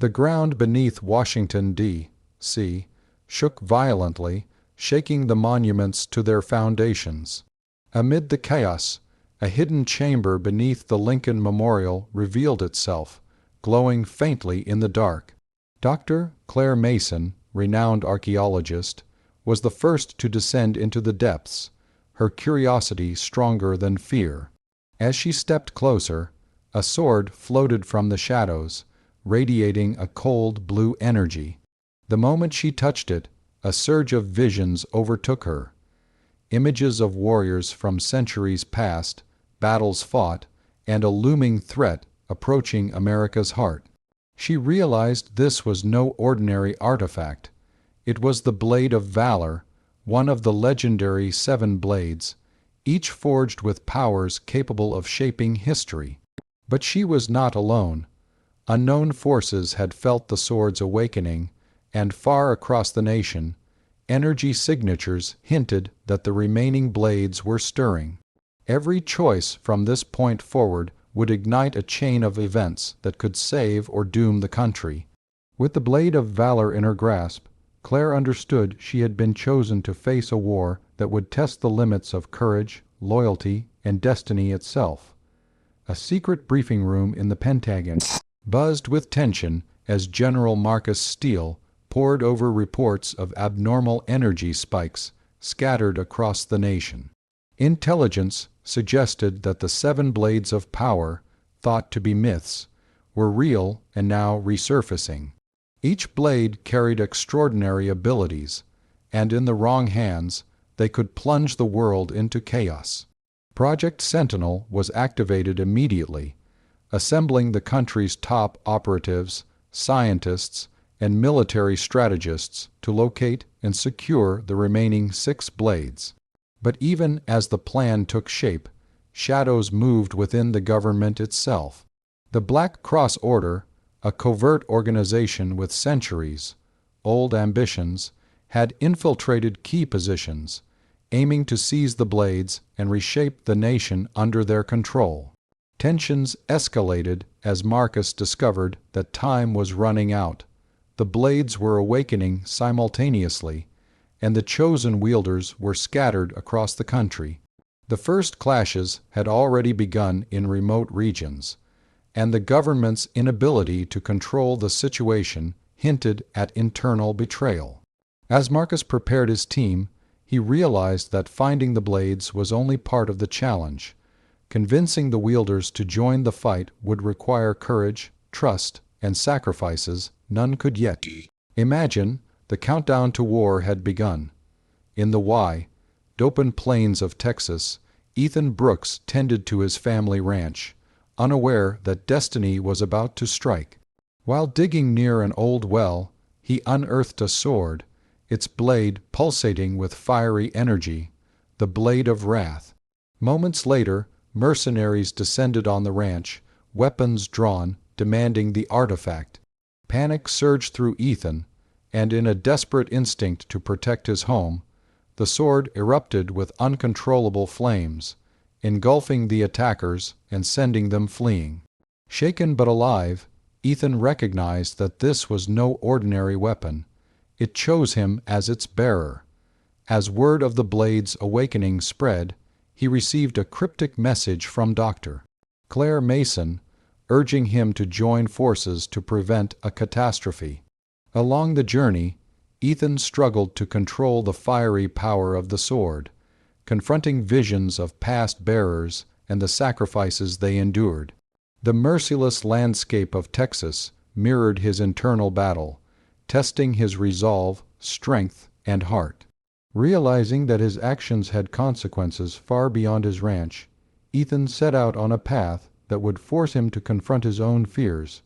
The ground beneath Washington, D.C. shook violently, shaking the monuments to their foundations. Amid the chaos, a hidden chamber beneath the Lincoln Memorial revealed itself, glowing faintly in the dark. Dr. Claire Mason, renowned archaeologist, was the first to descend into the depths, her curiosity stronger than fear. As she stepped closer, a sword floated from the shadows, radiating a cold blue energy. The moment she touched it, a surge of visions overtook her. Images of warriors from centuries past, battles fought, and a looming threat approaching America's heart. She realized this was no ordinary artifact. It was the blade of valor, one of the legendary 7 blades, each forged with powers capable of shaping history. But she was not alone. Unknown forces had felt the sword's awakening, and far across the nation, energy signatures hinted that the remaining blades were stirring. Every choice from this point forward would ignite a chain of events that could save or doom the country. With the blade of valor in her grasp, Claire understood she had been chosen to face a war that would test the limits of courage, loyalty, and destiny itself. A secret briefing room in the Pentagon buzzed with tension as General Marcus Steele pored over reports of abnormal energy spikes scattered across the nation. Intelligence suggested that the 7 blades of power, thought to be myths, were real and now resurfacing. Each blade carried extraordinary abilities, and in the wrong hands, they could plunge the world into chaos. Project Sentinel was activated immediately, assembling the country's top operatives, scientists, and military strategists to locate and secure the remaining 6 blades. But even as the plan took shape, shadows moved within the government itself. The Black Cross Order, a covert organization with centuries-old ambitions, had infiltrated key positions, aiming to seize the blades and reshape the nation under their control. Tensions escalated as Marcus discovered that time was running out. The blades were awakening simultaneously, and the chosen wielders were scattered across the country. The first clashes had already begun in remote regions, and the government's inability to control the situation hinted at internal betrayal. As Marcus prepared his team, he realized that finding the blades was only part of the challenge. Convincing the wielders to join the fight would require courage, trust, and sacrifices none could yet imagine. The countdown to war had begun. In the wide-open plains of Texas, Ethan Brooks tended to his family ranch, unaware that destiny was about to strike. While digging near an old well, he unearthed a sword, its blade pulsating with fiery energy, the blade of wrath. Moments later, mercenaries descended on the ranch, weapons drawn, demanding the artifact. Panic surged through Ethan, and in a desperate instinct to protect his home, the sword erupted with uncontrollable flames, engulfing the attackers and sending them fleeing. Shaken but alive, Ethan recognized that this was no ordinary weapon. It chose him as its bearer. As word of the blade's awakening spread, he received a cryptic message from Dr. Claire Mason, urging him to join forces to prevent a catastrophe. Along the journey, Ethan struggled to control the fiery power of the sword, confronting visions of past bearers and the sacrifices they endured. The merciless landscape of Texas mirrored his internal battle, testing his resolve, strength, and heart. Realizing that his actions had consequences far beyond his ranch, Ethan set out on a path that would force him to confront his own fears,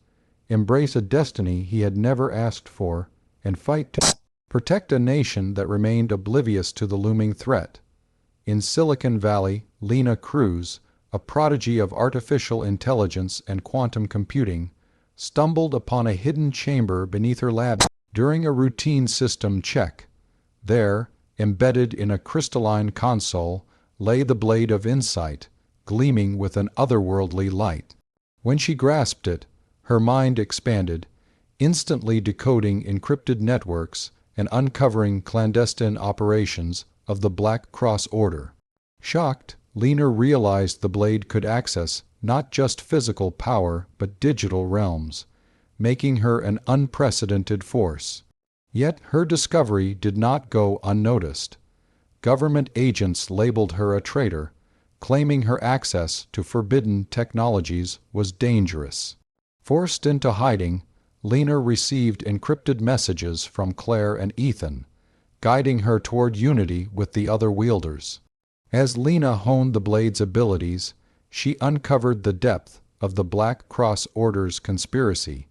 embrace a destiny he had never asked for, and fight to protect a nation that remained oblivious to the looming threat. In Silicon Valley, Lena Cruz, a prodigy of artificial intelligence and quantum computing, stumbled upon a hidden chamber beneath her lab during a routine system check. There, embedded in a crystalline console, lay the blade of insight, gleaming with an otherworldly light. When she grasped it, her mind expanded, instantly decoding encrypted networks and uncovering clandestine operations of the Black Cross Order. Shocked, Lena realized the blade could access not just physical power but digital realms, making her an unprecedented force. Yet her discovery did not go unnoticed. Government agents labeled her a traitor, claiming her access to forbidden technologies was dangerous. Forced into hiding, Lena received encrypted messages from Claire and Ethan, guiding her toward unity with the other wielders. As Lena honed the blade's abilities, she uncovered the depth of the Black Cross Order's conspiracy.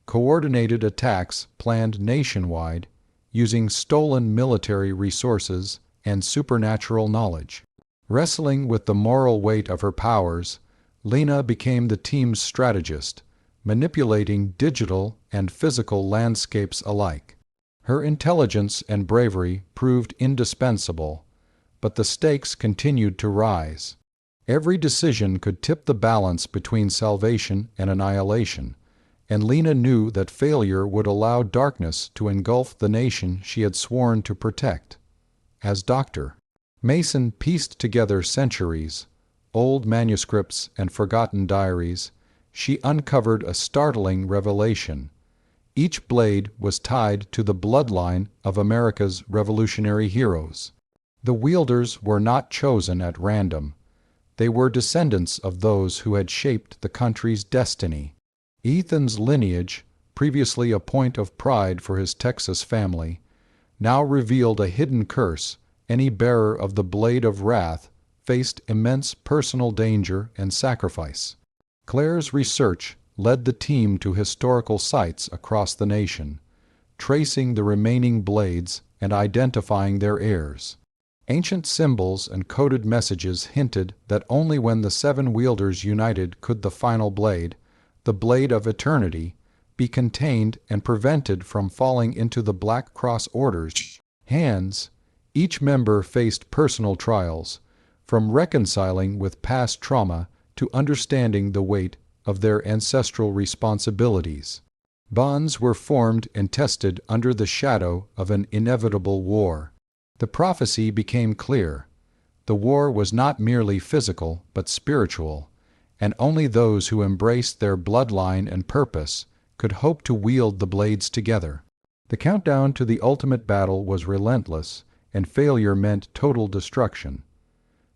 Coordinated attacks planned nationwide, using stolen military resources and supernatural knowledge. Wrestling with the moral weight of her powers, Lena became the team's strategist, manipulating digital and physical landscapes alike. Her intelligence and bravery proved indispensable, but the stakes continued to rise. Every decision could tip the balance between salvation and annihilation, and Lena knew that failure would allow darkness to engulf the nation she had sworn to protect. As Dr. Mason pieced together centuries, old manuscripts and forgotten diaries, she uncovered a startling revelation. Each blade was tied to the bloodline of America's revolutionary heroes. The wielders were not chosen at random. They were descendants of those who had shaped the country's destiny. Ethan's lineage, previously a point of pride for his Texas family, now revealed a hidden curse. Any bearer of the blade of wrath faced immense personal danger and sacrifice. Claire's research led the team to historical sites across the nation, tracing the remaining blades and identifying their heirs. Ancient symbols and coded messages hinted that only when the seven wielders united could the final blade, the blade of eternity, be contained and prevented from falling into the Black Cross Order's hands. Each member faced personal trials, from reconciling with past trauma to understanding the weight of their ancestral responsibilities. Bonds were formed and tested under the shadow of an inevitable war. The prophecy became clear. The war was not merely physical but spiritual, and only those who embraced their bloodline and purpose could hope to wield the blades together. The countdown to the ultimate battle was relentless, and failure meant total destruction.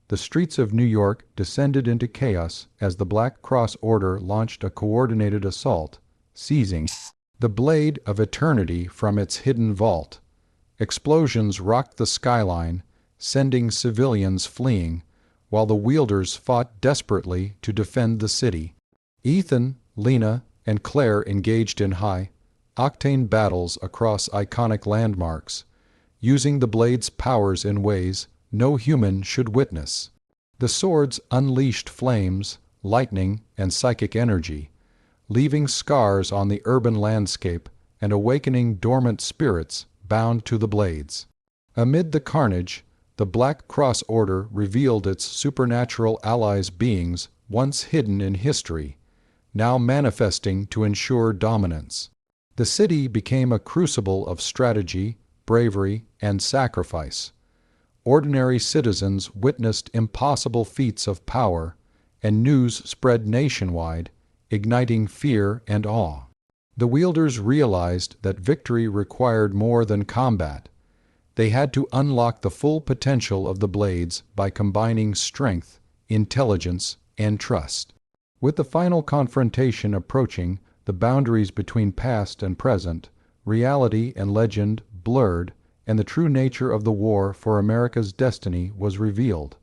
The streets of New York descended into chaos as the Black Cross Order launched a coordinated assault, seizing the blade of eternity from its hidden vault. Explosions rocked the skyline, sending civilians fleeing, while the wielders fought desperately to defend the city. Ethan, Lena, and Claire engaged in high-octane battles across iconic landmarks, using the blade's powers in ways no human should witness. The swords unleashed flames, lightning, and psychic energy, leaving scars on the urban landscape and awakening dormant spirits bound to the blades. Amid the carnage, the Black Cross Order revealed its supernatural allies, beings once hidden in history, now manifesting to ensure dominance. The city became a crucible of strategy, bravery, and sacrifice. Ordinary citizens witnessed impossible feats of power, and news spread nationwide, igniting fear and awe. The wielders realized that victory required more than combat. They had to unlock the full potential of the blades by combining strength, intelligence, and trust. With the final confrontation approaching, the boundaries between past and present, reality and legend blurred, and the true nature of the war for America's destiny was revealed.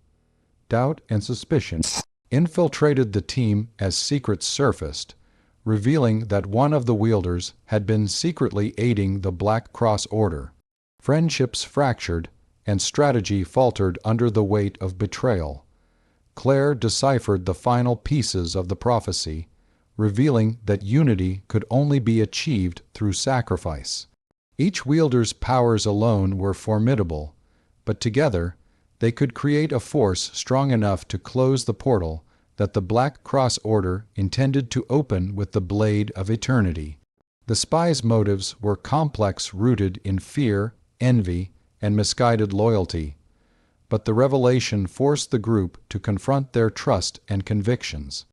Doubt and suspicion infiltrated the team as secrets surfaced, revealing that one of the wielders had been secretly aiding the Black Cross Order. Friendships fractured, and strategy faltered under the weight of betrayal. Claire deciphered the final pieces of the prophecy, revealing that unity could only be achieved through sacrifice. Each wielder's powers alone were formidable, but together they could create a force strong enough to close the portal that the Black Cross Order intended to open with the Blade of Eternity. The spies' motives were complex, rooted in fear, envy, and misguided loyalty, but the revelation forced the group to confront their trust and convictions.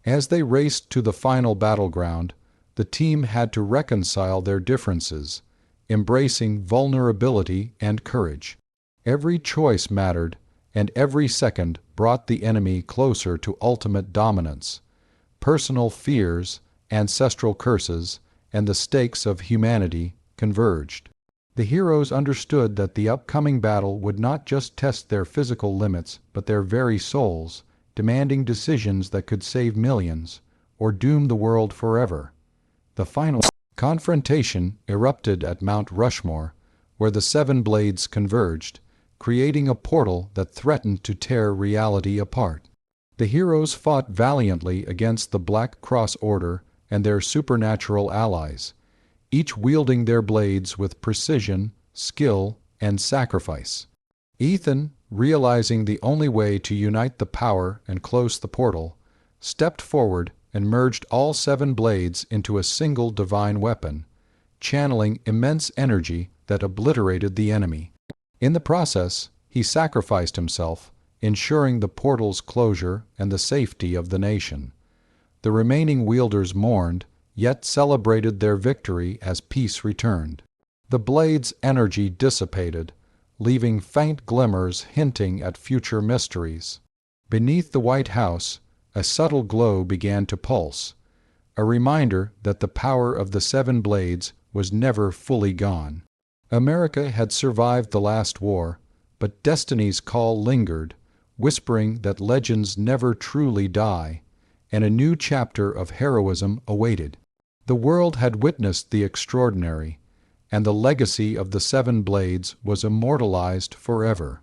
As they raced to the final battleground, the team had to reconcile their differences, embracing vulnerability and courage. Every choice mattered, and every second brought the enemy closer to ultimate dominance. Personal fears, ancestral curses, and the stakes of humanity converged. The heroes understood that the upcoming battle would not just test their physical limits, but their very souls, demanding decisions that could save millions or doom the world forever. The final confrontation erupted at Mount Rushmore, where the seven blades converged, creating a portal that threatened to tear reality apart. The heroes fought valiantly against the Black Cross Order and their supernatural allies, each wielding their blades with precision, skill, and sacrifice. Ethan, realizing the only way to unite the power and close the portal, stepped forward and merged all seven blades into a single divine weapon, channeling immense energy that obliterated the enemy. In the process, he sacrificed himself, ensuring the portal's closure and the safety of the nation. The remaining wielders mourned, yet celebrated their victory as peace returned. The blade's energy dissipated, leaving faint glimmers hinting at future mysteries. Beneath the White House, a subtle glow began to pulse, a reminder that the power of the seven blades was never fully gone. America had survived the last war, but destiny's call lingered, whispering that legends never truly die, and a new chapter of heroism awaited. The world had witnessed the extraordinary, and the legacy of the seven blades was immortalized forever.